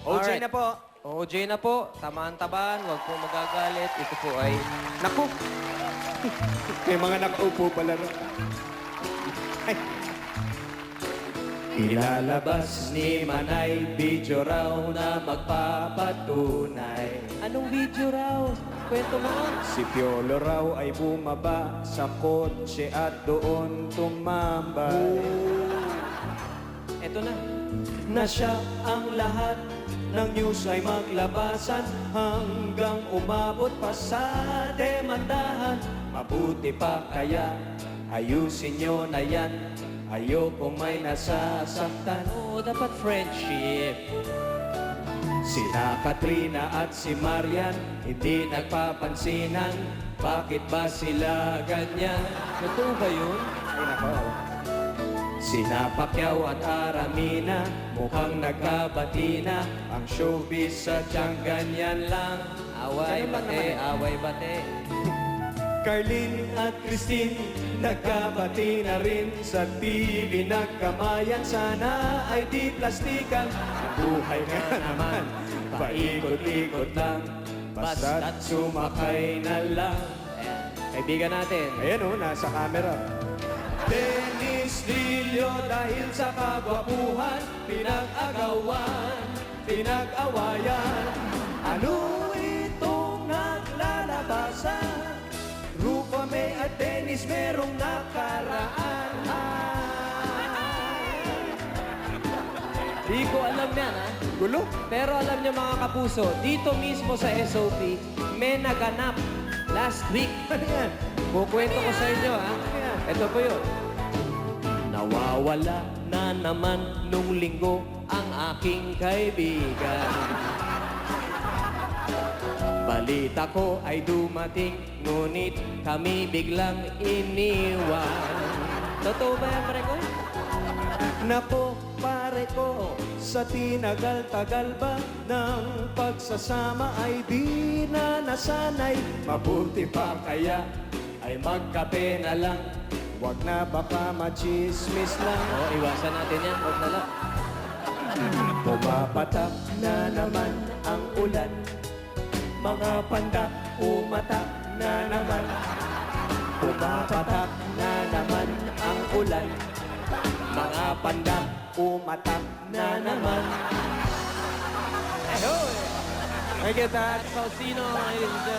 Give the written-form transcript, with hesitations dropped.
OJ Alright. na po. OJ na po. Tamaan-taban. Huwag po magagalit. Ito po ay... Naku! May mga nakaupo pala rin. Ay. Ilalabas ni Manay video raw na magpapatunay. Anong video raw? Kwento mo. Si Piolo raw ay bumaba sa kotse at doon tumambay. Ito na. Na siya ang lahat ng news ay maglabasan hanggang umabot pa sa demandahan. Mabuti pa kaya ayusin nyo na yan. Ayoko may nasasaktan. Oo, dapat friendship. Sina Katrina at si Marian hindi nagpapansinan. Bakit ba sila ganyan? Totoo ba yun? Ay nako. Sina Pacquiao at Aramina mukhang nagkabati na. Ang showbiz sadyang ganyan lang. Away Ganun lang bate, naman. away bate. Carlin at Christine nagkabati na rin sa TV. Nagkamayan sana ay di plastikan. Ang buhay nga naman paikot-ikot lang. Basta't sumakay na lang. Ayan. Kaibigan natin. Ayan o, nasa camera. Dennis Lillo dahil sa kagwapuhan, pinag-agawan, pinag-awayan. Ano itong naglalabasan? Rufa May at Dennis merong nakaraan. Di ko alam yan, ha? Gulo. Pero alam niyo mga kapuso, dito mismo sa SOP, may naganap last week. Ano yan? Kukwento ko sa inyo, ha? Ito po yun. Nawawala na naman nung linggo ang aking kaibigan. Balita ko ay dumating, ngunit kami biglang iniwan. Totoo ba yan, pare ko? Nako, pare ko, sa tinagal-tagal ba ng pagsasama ay di na nasanay. Mabuti pa kaya ay magkape na lang. Wag na baka machismis lang. Oo, iwasan natin yan. Huwag na lang. Pumapatak na naman ang ulan. Mga panda, umatak na naman. Pumapatak na naman ang ulan. Mga panda, umatak na naman. Thank you, Dad. Faustino, ladies and gentlemen.